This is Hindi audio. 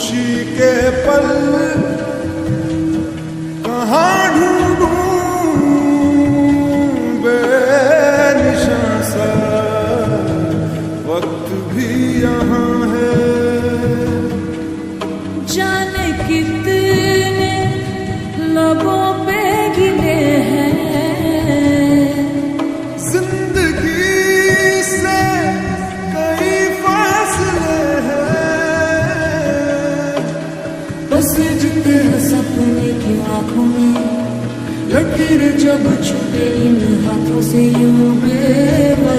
खुशी के पल कहाँ ढूंढूं बेनिशां सा, वक्त भी यहाँ है। जाने कितने लबों पे गिले हैं, जिंदगी से कई फासले हैं। बस जितने सपने की आंखों में लकीर जब छूटे इन हाथों से यूं